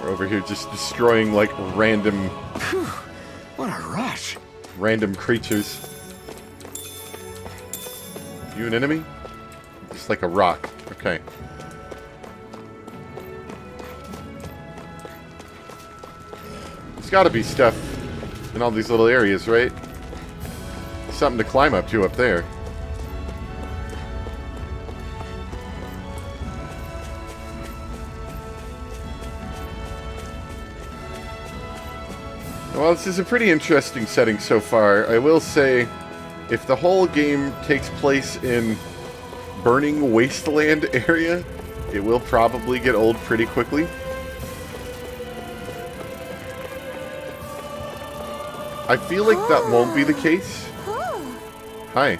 We're over here just destroying, like, random... Whew, what a rush. Random creatures. You an enemy? Just like a rock. Okay. There's gotta be stuff in all these little areas, right? Something to climb up to up there. Well, this is a pretty interesting setting so far. I will say, if the whole game takes place in burning wasteland area, it will probably get old pretty quickly. I feel like that won't be the case. Hi.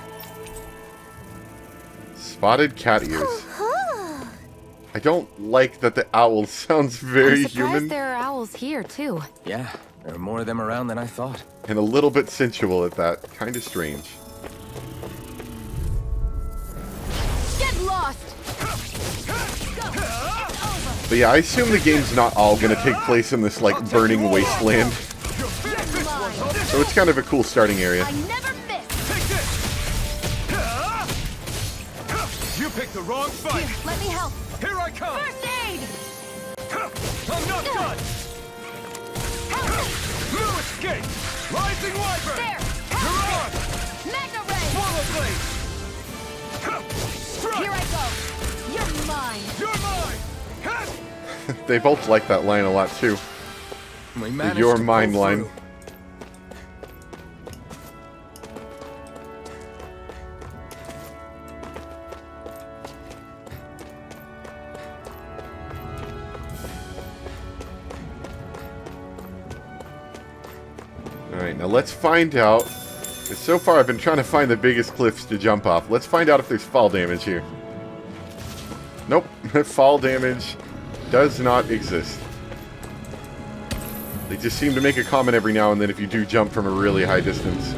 Spotted cat ears. I don't like that the owl sounds very I'm surprised human. there are owls here, too. Yeah, there are more of them around than I thought. And a little bit sensual at that. Kind of strange. Get lost! Go. It's over. But yeah, I assume the game's not all going to take place in this, like, burning wasteland. You're mine. So it's kind of a cool starting area. I never miss. Take this! You picked the wrong fight! Here, let me help. Here I come! First aid! I'm not done! No escape! Rising Wyvern! There! You're on! Mega Ray! Swallow Blade! Strike! Here I go. You're mine. You're mine! They both like that line a lot, too. We The managed "You're to mine" pull line. through. Alright, now let's find out. 'Cause so far I've been trying to find the biggest cliffs to jump off. Let's find out if there's fall damage here. Nope. Fall damage does not exist. They just seem to make a comment every now and then if you do jump from a really high distance.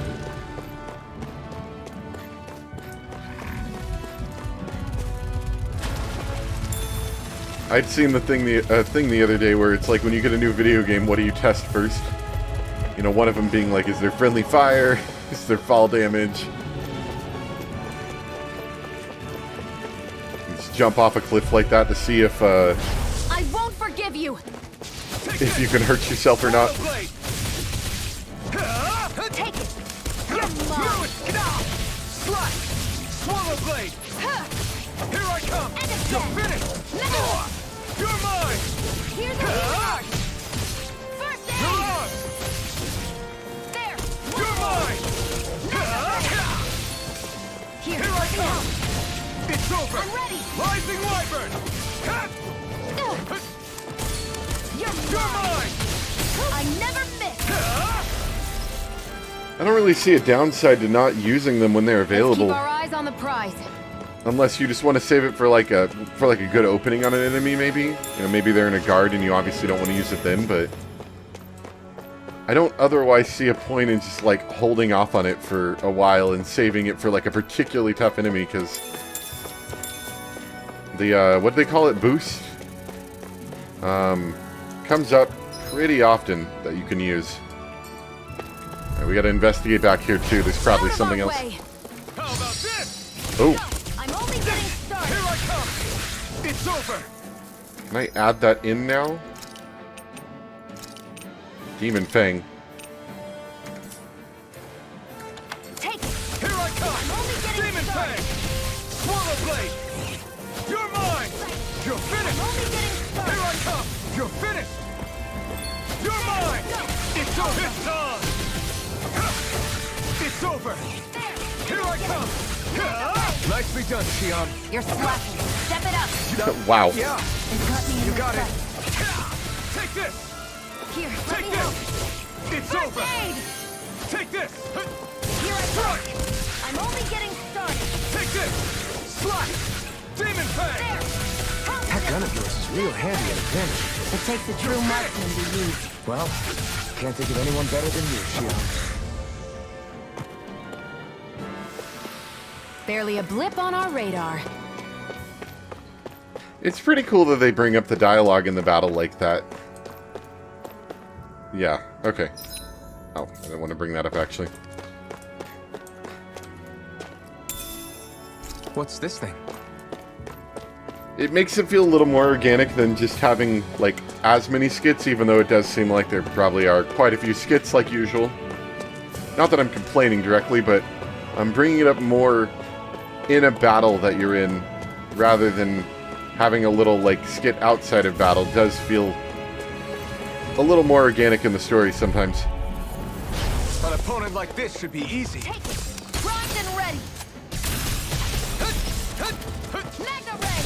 I'd seen the thing the other day where it's like when you get a new video game, what do you test first? You know, one of them being like, is there friendly fire? Is there fall damage? Just jump off a cliff like that to see if I won't forgive you. you can hurt yourself or not. Blade! Take it. You're mine. Strike! Swallow Blade! Here I come! And You're again. finished! No. You're mine! Here's a rush. First You're aid. on! There. You're mine! Here, Here I let me come! help. It's over! I'm ready. Rising Wyvern! You're You're mine. mine! I never miss. I don't really see a downside to not using them when they're Keep available. our eyes on the prize. Unless you just want to save it for like a good opening on an enemy, maybe. You know, maybe they're in a guard and you obviously don't want to use it then, but I don't otherwise see a point in just like holding off on it for a while and saving it for like a particularly tough enemy, because the what do they call it, boost, comes up pretty often that you can use. Alright, we got to investigate back here too. There's probably Out of something our else. way. How about this? Oh, I'm only getting started. Here I come! It's over! can I add that in now? Demon Fang. Take it. Here I come! I'm only getting Demon started. Fang! Swallow Blade! You're mine! You're finished! Only getting Here started. I come! You're finished! You're mine! It's over! It's on! It's over! Here I come! Nicely done, Shion. You're slacking. Step it up. Wow. Yeah, And cut me in you the got it. crust. Take this! Here, let Take me help. this! It's First over! aid. Take this! Here I go. I'm only getting started. Take this! Slash! Demon Fang! There. That gun of yours is real handy at a pinch. It takes a true marksman to use. Well, can't think of anyone better than you, Shion. Barely a blip on our radar. It's pretty cool that they bring up the dialogue in the battle like that. Yeah, okay. Oh, I didn't want to bring that up, actually. What's this thing? It makes it feel a little more organic than just having, like, as many skits, even though it does seem like there probably are quite a few skits, like usual. Not that I'm complaining directly, but I'm bringing it up more in a battle that you're in, rather than having a little, like, skit outside of battle. Does feel a little more organic in the story sometimes. An opponent like this should be easy. Take it. Primed and ready. Mega Ray.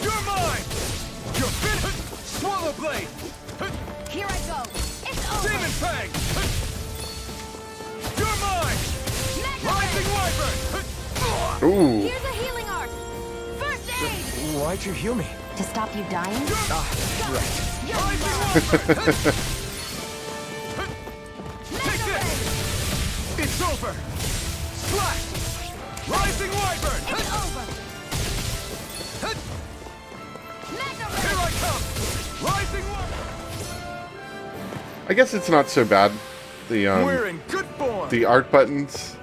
You're mine! You're finished! Swallow Blade! Here I go. It's over. Demon Fang! You're mine! Mega Rising Ray. Wyvern! Ooh. Here's a healing art. First aid. Why'd you heal me? To stop you dying? Right. You're Rising low. Wyvern! Mega Take Ray. this! It's over! Slash! Rising Wyvern! It's over. Mega Here Ray. I come! Rising Wyvern! I guess it's not so bad. We're in good form! The art buttons.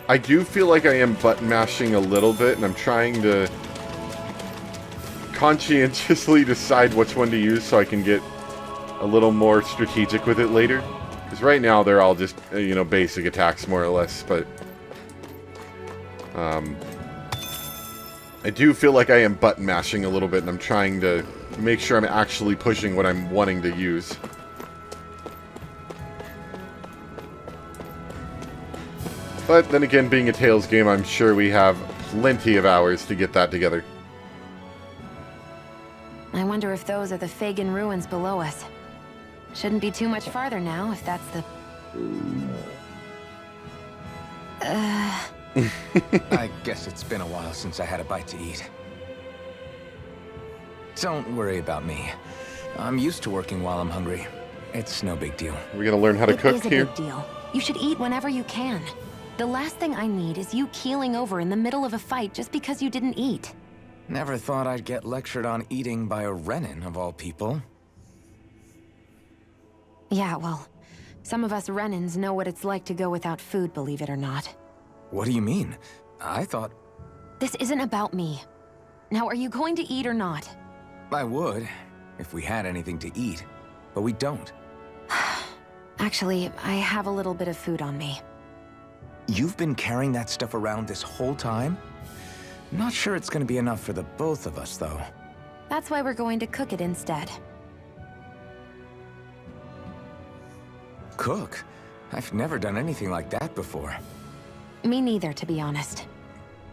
I do feel like I am button mashing a little bit, and I'm trying to conscientiously decide which one to use so I can get a little more strategic with it later. Because right now they're all just, you know, basic attacks more or less, but I do feel like I am button mashing a little bit, and I'm trying to make sure I'm actually pushing what I'm wanting to use. But then again, being a Tales game, I'm sure we have plenty of hours to get that together. I wonder if those are the Fagin ruins below us. Shouldn't be too much farther now, if that's the... I guess it's been a while since I had a bite to eat. Don't worry about me. I'm used to working while I'm hungry. It's no big deal. Are we gonna learn how to It cook is a here? big deal. You should eat whenever you can. The last thing I need is you keeling over in the middle of a fight just because you didn't eat. Never thought I'd get lectured on eating by a Renin, of all people. Yeah, well, some of us Renins know what it's like to go without food, believe it or not. What do you mean? I thought This isn't about me. Now, are you going to eat or not? I would, if we had anything to eat. But we don't. Actually, I have a little bit of food on me. You've been carrying that stuff around this whole time? Not sure it's gonna be enough for the both of us, though. That's why we're going to cook it instead. Cook? I've never done anything like that before. Me neither, to be honest.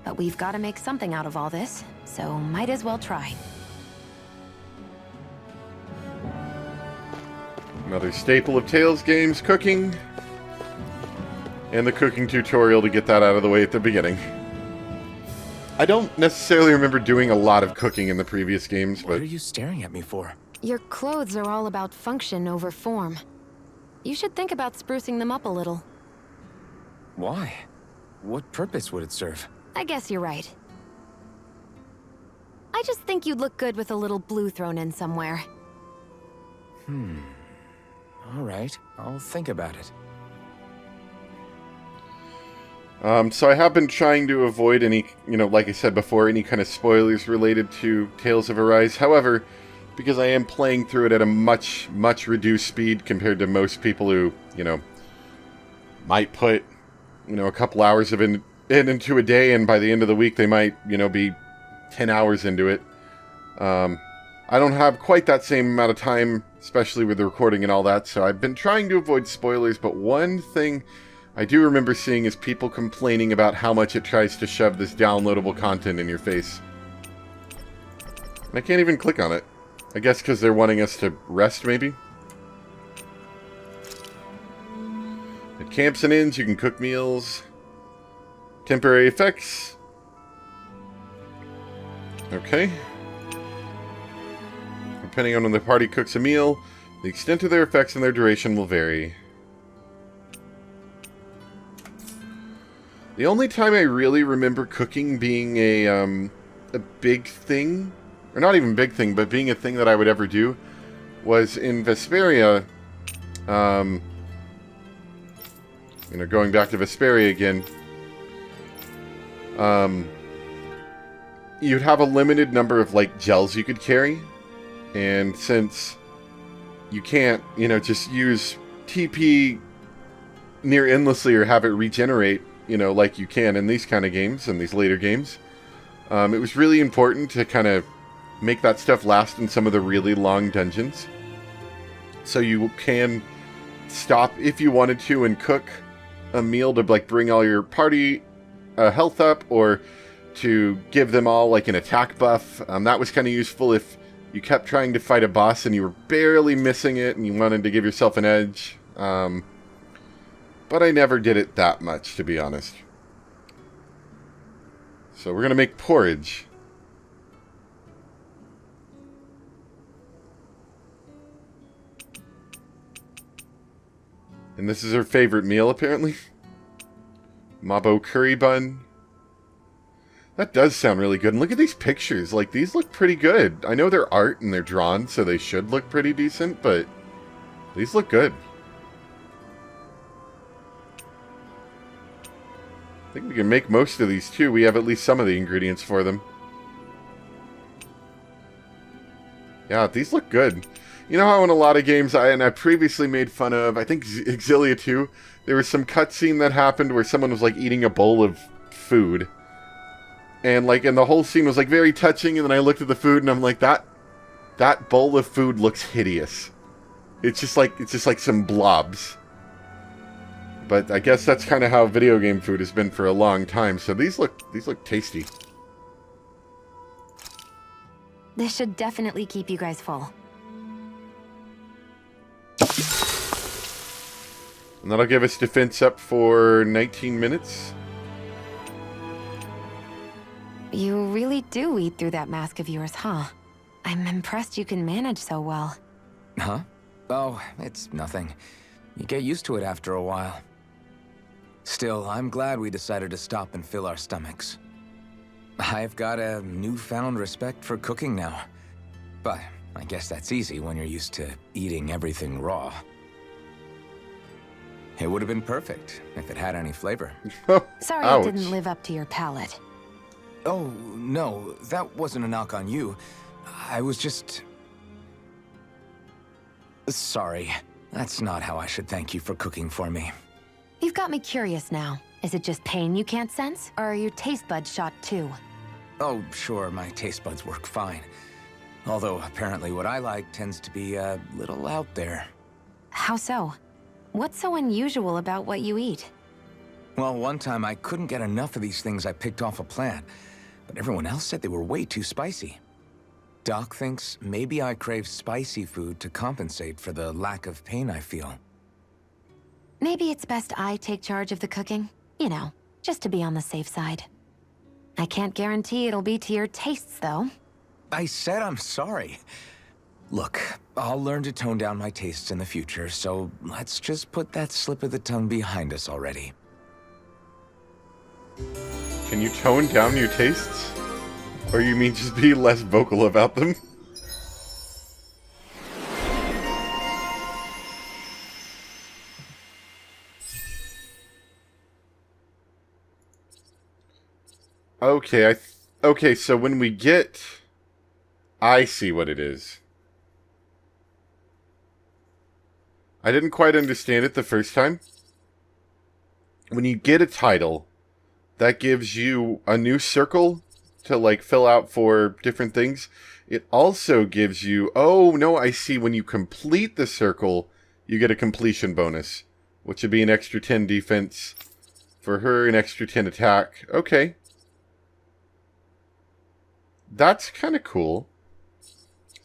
But we've got to make something out of all this, so might as well try. Another staple of Tales games, cooking. And the cooking tutorial to get that out of the way at the beginning. I don't necessarily remember doing a lot of cooking in the previous games, What but are you staring at me for? Your clothes are all about function over form. You should think about sprucing them up a little. Why? What purpose would it serve? I guess you're right. I just think you'd look good with a little blue thrown in somewhere. All right, I'll think about it. So I have been trying to avoid any, like I said before, any kind of spoilers related to Tales of Arise. However, because I am playing through it at a much, much reduced speed compared to most people who, might put, a couple hours of into a day, and by the end of the week they might, be 10 hours into it. I don't have quite that same amount of time, especially with the recording and all that, so I've been trying to avoid spoilers, but one thing I do remember seeing is people complaining about how much it tries to shove this downloadable content in your face. And I can't even click on it. I guess because they're wanting us to rest, maybe? At camps and inns, you can cook meals. Temporary effects. Okay. Depending on when the party cooks a meal, the extent of their effects and their duration will vary. The only time I really remember cooking being a big thing, or not even big thing, but being a thing that I would ever do, was in Vesperia, going back to Vesperia again, you'd have a limited number of, like, gels you could carry, and since you can't, just use TP near endlessly or have it regenerate, like you can in these kind of games, in these later games, it was really important to kind of make that stuff last in some of the really long dungeons. So you can stop if you wanted to and cook a meal to, like, bring all your party health up, or to give them all, like, an attack buff. That was kind of useful if you kept trying to fight a boss and you were barely missing it and you wanted to give yourself an edge. But I never did it that much, to be honest. So we're going to make porridge. And this is her favorite meal, apparently. Mabo curry bun. That does sound really good. And look at these pictures. Like, these look pretty good. I know they're art and they're drawn, so they should look pretty decent, but these look good. I think we can make most of these, too. We have at least some of the ingredients for them. Yeah, these look good. You know how in a lot of games, I previously made fun of, I think Exilia 2, there was some cutscene that happened where someone was, like, eating a bowl of food. And, like, and the whole scene was, like, very touching, and then I looked at the food and I'm like, that bowl of food looks hideous. It's just like some blobs. But I guess that's kind of how video game food has been for a long time. So these look tasty. This should definitely keep you guys full. And that'll give us defense up for 19 minutes. You really do eat through that mask of yours, huh? I'm impressed you can manage so well. Huh? Oh, it's nothing. You get used to it after a while. Still, I'm glad we decided to stop and fill our stomachs. I've got a newfound respect for cooking now. But I guess that's easy when you're used to eating everything raw. It would have been perfect if it had any flavor. Sorry Ouch. it didn't live up to your palate. Oh, no, that wasn't a knock on you. I was just... Sorry. That's not how I should thank you for cooking for me. You've got me curious now. Is it just pain you can't sense, or are your taste buds shot too? Oh, sure, my taste buds work fine. Although, apparently what I like tends to be a little out there. How so? What's so unusual about what you eat? Well, one time I couldn't get enough of these things I picked off a plant, but everyone else said they were way too spicy. Doc thinks maybe I crave spicy food to compensate for the lack of pain I feel. Maybe it's best I take charge of the cooking. You know, just to be on the safe side. I can't guarantee it'll be to your tastes, though. I said I'm sorry. Look, I'll learn to tone down my tastes in the future, so let's just put that slip of the tongue behind us already. Can you tone down your tastes? Or you mean just be less vocal about them? Okay, okay, so when we get... I see what it is. I didn't quite understand it the first time. When you get a title, that gives you a new circle to, like, fill out for different things. It also gives you... Oh, no, I see. When you complete the circle, you get a completion bonus, which would be an extra 10 defense for her, an extra 10 attack. Okay. That's kind of cool.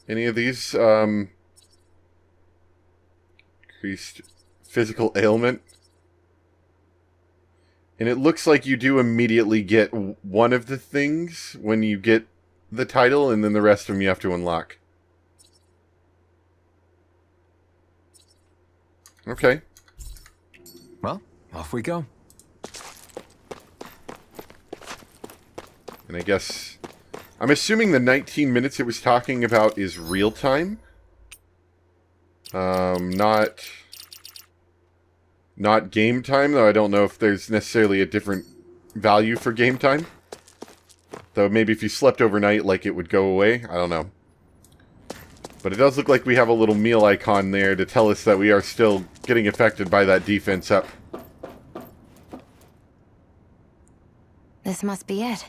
Any of these, increased physical ailment. And it looks like you do immediately get one of the things when you get the title, and then the rest of them you have to unlock. Okay. Well, off we go. And I guess... I'm assuming the 19 minutes it was talking about is real time? Not game time, though I don't know if there's necessarily a different value for game time. Though maybe if you slept overnight, like, it would go away. I don't know. But it does look like we have a little meal icon there to tell us that we are still getting affected by that defense up. This must be it.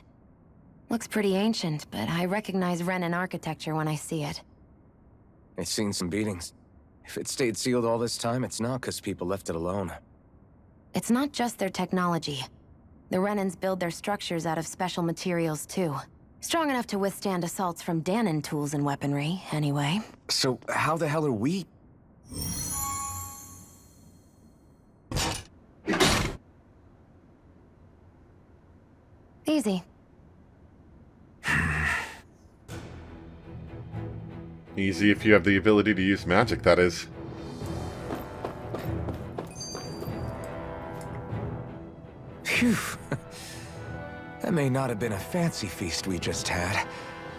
Looks pretty ancient, but I recognize Renan architecture when I see it. It's seen some beatings. If it stayed sealed all this time, it's not because people left it alone. It's not just their technology. The Renans build their structures out of special materials, too. Strong enough to withstand assaults from Danon tools and weaponry, anyway. So how the hell are we... Easy. Easy if you have the ability to use magic, that is. Phew. That may not have been a fancy feast we just had,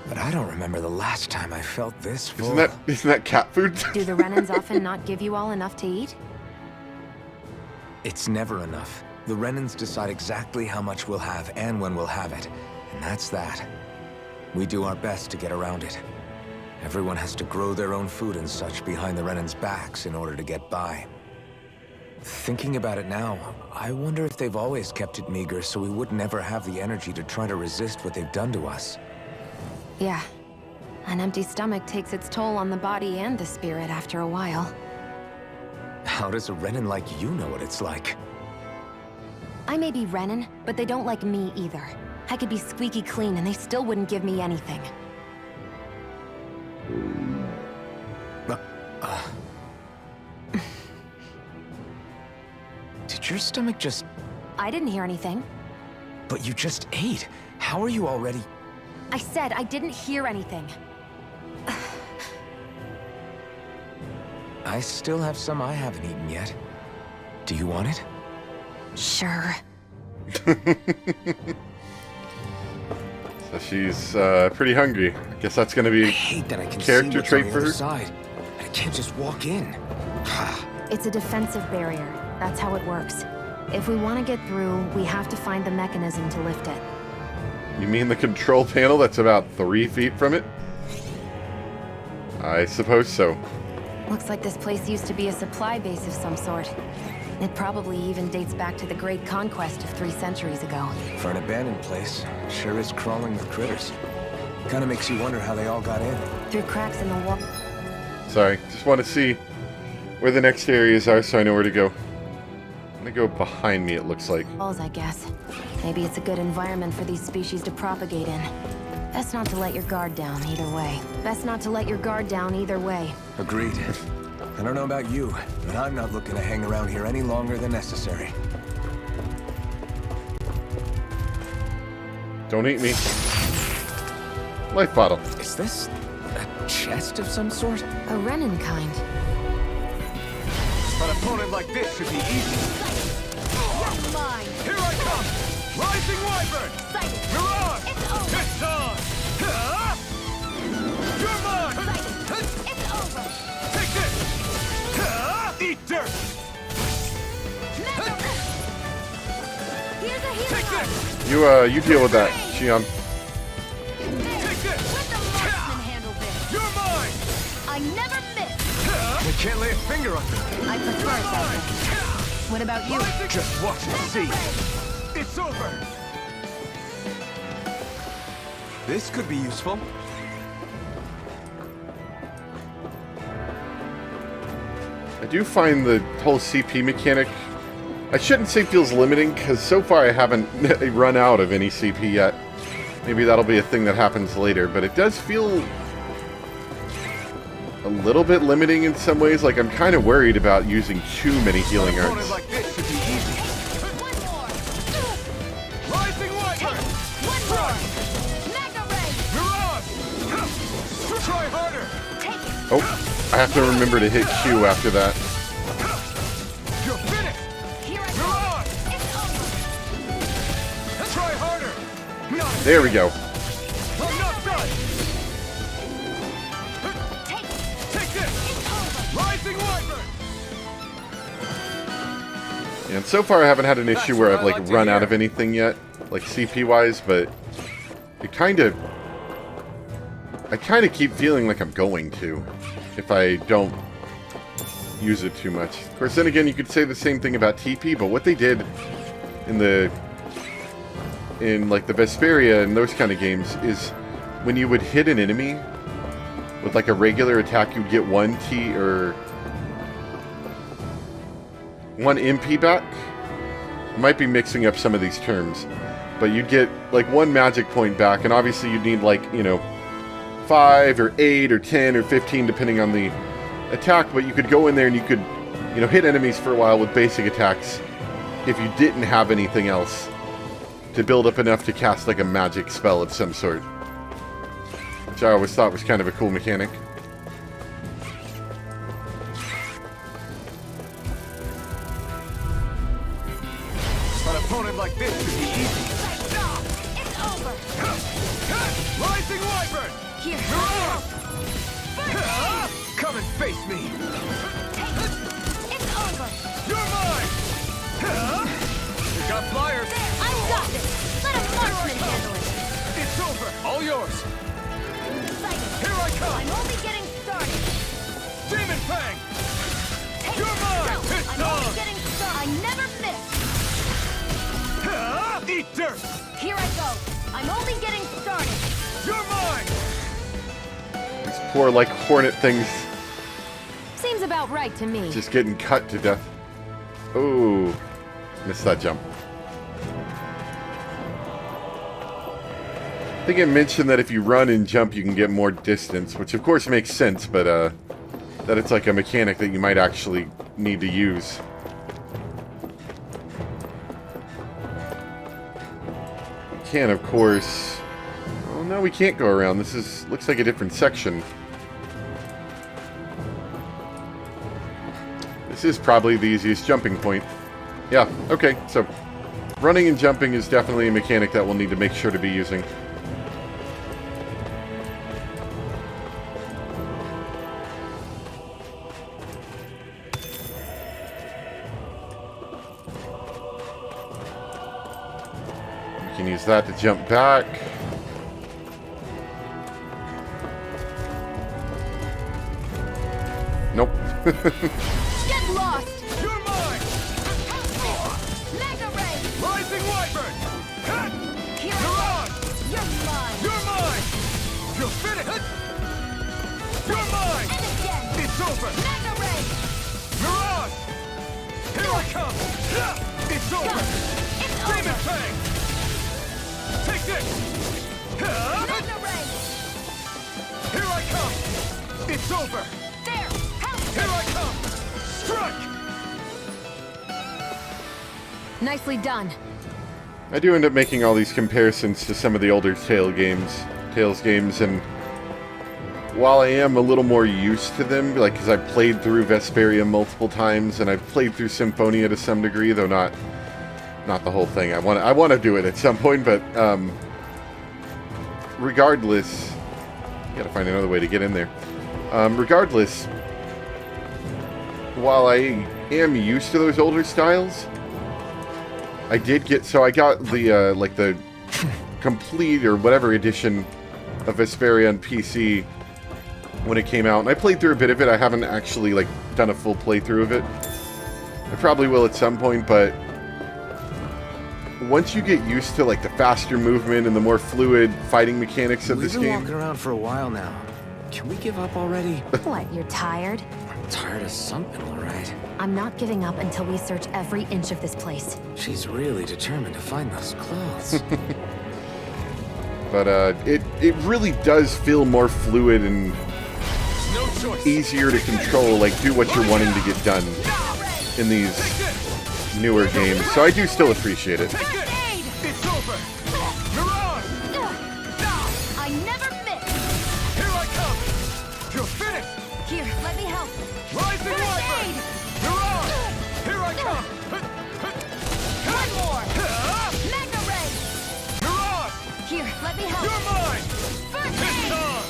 but I don't remember the last time I felt this full. Isn't that cat food? Do the Renans often not give you all enough to eat? It's never enough. The Renans decide exactly how much we'll have and when we'll have it, and that's that. We do our best to get around it. Everyone has to grow their own food and such behind the Renans' backs in order to get by. Thinking about it now, I wonder if they've always kept it meager so we would never have the energy to try to resist what they've done to us. Yeah. An empty stomach takes its toll on the body and the spirit after a while. How does a Renan like you know what it's like? I may be Renan, but they don't like me either. I could be squeaky clean and they still wouldn't give me anything. Did your stomach just... I didn't hear anything. But you just ate. How are you already... I said I didn't hear anything. I still have some I haven't eaten yet. Do you want it? Sure. So she's pretty hungry. I guess that's going to be I hate that I can character see what's trait on the for other her. side. I can't just walk in. It's a defensive barrier. That's how it works. If we want to get through, we have to find the mechanism to lift it. You mean the control panel that's about 3 feet from it? I suppose so. Looks like this place used to be a supply base of some sort. It probably even dates back to the Great Conquest of 3 centuries ago. For an abandoned place, it sure is crawling with critters. Kinda makes you wonder how they all got in. Through cracks in the wall. Sorry, just want to see where the next areas are so I know where to go. I'm gonna go behind me, it looks like. Walls, I guess. Maybe it's a good environment for these species to propagate in. Best not to let your guard down either way. Best not to let your guard down either way. Agreed. I don't know about you, but I'm not looking to hang around here any longer than necessary. Don't eat me. Life bottle. Is this a chest of some sort? A Renan kind. An opponent like this should be easy. You're mine. Here I come! Rising Wyvern! Sighted. You're on! It's over. It's on! Huh? You're mine! Sighted. It's over. Take this! Huh? Eat dirt! Never. Here's a Take hero. this! You deal with that, Shion. Take this! Let the marksman handle this. You're mine! I never miss. I can't lay a finger on you. I prefer it that way. What about you? Just watch and see. It's over. This could be useful. I do find the whole CP mechanic, I shouldn't say feels limiting, because so far I haven't run out of any CP yet. Maybe that'll be a thing that happens later, but it does feel a little bit limiting in some ways. Like, I'm kind of worried about using too many healing An opponent arts. like this should be easy. One more. Rising Wyvern! One more. Mega ray. You're on! Try harder! Take it. Oh, I have to remember to hit Q after that. You're finished! Here I You're go. on! It's over. Try harder! Not There we go. I'm not done! Take it. Take this! It's over. Rising And so far I haven't had an issue where I've like run out of anything yet, like CP wise, but I kind of keep feeling like I'm going to if I don't use it too much. Of course, then again, you could say the same thing about TP, but what they did in like the Vesperia and those kind of games is when you would hit an enemy with like a regular attack, you'd get 1 T or 1 MP back. I might be mixing up some of these terms, but you'd get like 1 magic point back, and obviously you'd need like, you know, 5 or 8 or 10 or 15 depending on the attack, but you could go in there and you could, you know, hit enemies for a while with basic attacks if you didn't have anything else to build up enough to cast like a magic spell of some sort, which I always thought was kind of a cool mechanic. An opponent like this should be easy. It's over. Rising Wyvern! Here. Come and face me! It's over. You're mine! You got flyers! I got this. Let a marksman handle it. It's over! All yours! Psychic. Here I come! I'm only getting started. Demon Fang! Take You're it. mine! Go. It's I'm only on! getting started. I never miss. Eat dirt! Here I go. I'm only getting started. You're mine! These poor like hornet things Seems about right to me. just getting cut to death. Oh, missed that jump. I think I mentioned that if you run and jump you can get more distance, which of course makes sense, but that it's like a mechanic that you might actually need to use. You can, of course... Oh no, we can't go around. This looks like a different section. This is probably the easiest jumping point. Yeah, okay, so running and jumping is definitely a mechanic that we'll need to make sure to be using. You can use that to jump back. Nope. Get lost. You're mine! Mega Ray. Rising Wyvern! Here You're I on! go. You're mine. You're mine! You'll finish! You're mine! And again. It's over! Mega Ray. You're on! Here I come! It's Go. over! It's Demon over. Fang! Take this! Mega Ray. Here I come! It's over! There. Help. Here I come! Strike! Nicely done. I do end up making all these comparisons to some of the older Tales games, and while I am a little more used to them, like, because I've played through Vesperia multiple times, and I've played through Symphonia to some degree, though not the whole thing. I want to do it at some point, but regardless, gotta find another way to get in there. Regardless, while I am used to those older styles, I got the like the complete or whatever edition of Vesperia on PC when it came out, and I played through a bit of it. I haven't actually like done a full playthrough of it. I probably will at some point, but once you get used to like the faster movement and the more fluid fighting mechanics of We've this been game, walking around for a while now. Can we give up already? What, you're tired? I'm tired of something, all right. I'm not giving up until we search every inch of this place. She's really determined to find those clothes. but it really does feel more fluid and No choice! easier to control, like do what you're wanting to get done in these newer games. So I do still appreciate it. Take this! It's over! You're on! I never miss. Here I come! You're finished! Here, let me help. Rising First Wyvern! aid. You're on! Here I come! One more. Mega Ray. You're on! Here, let me help. You're mine! First It's aid. on!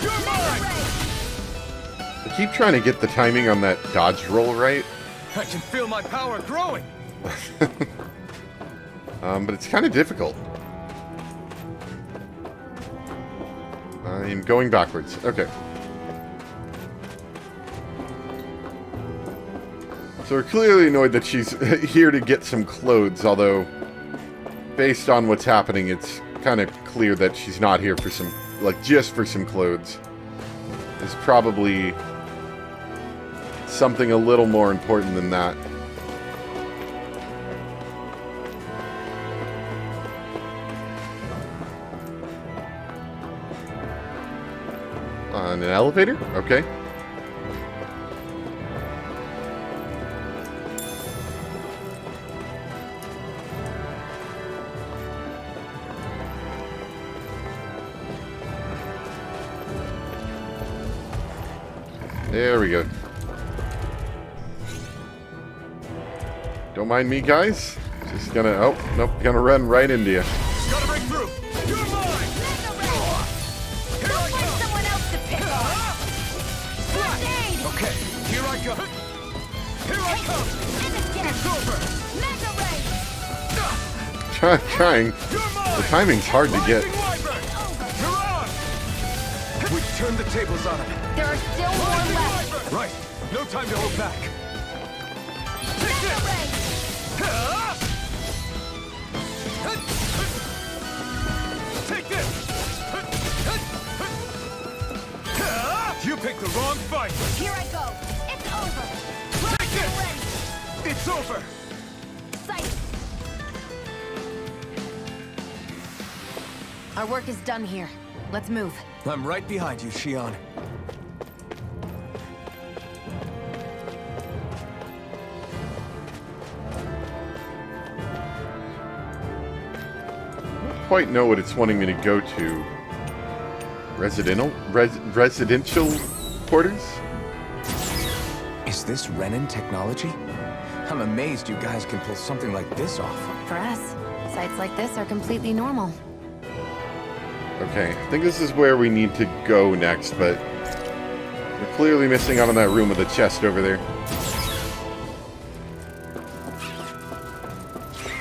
You're Mega mine! Ray. I keep trying to get the timing on that dodge roll right, I can feel my power growing. But it's kind of difficult. I'm going backwards. Okay. So we're clearly annoyed that she's here to get some clothes, although based on what's happening, it's kind of clear that she's not here for some, like, just for some clothes. There's probably something a little more important than that. On an elevator? Okay. There we go. Don't mind me, guys. Just gonna... Oh, nope. Gonna run right into you. Gotta break through. You're mine. Here I Find come. someone else to pick on. First aid! Okay, here I go. Here I come. Finish It's him! over. Mega ray! Trying. You're mine. The timing's hard to get. Lightning Wyvern. You're on. We've turned the tables on him. There are still more Lightning left. Wyvern. Right. No time to hold back. Take Mega this. ray! Take this. You picked the wrong fight. Here I go. It's over. Take Get this. ready. It's over. Sight. Our work is done here. Let's move. I'm right behind you, Shion. Quite know what it's wanting me to go to. Residential quarters? Is this Renin technology? I'm amazed you guys can pull something like this off. For us, sites like this are completely normal. Okay, I think this is where we need to go next, but we're clearly missing out on that room with the chest over there.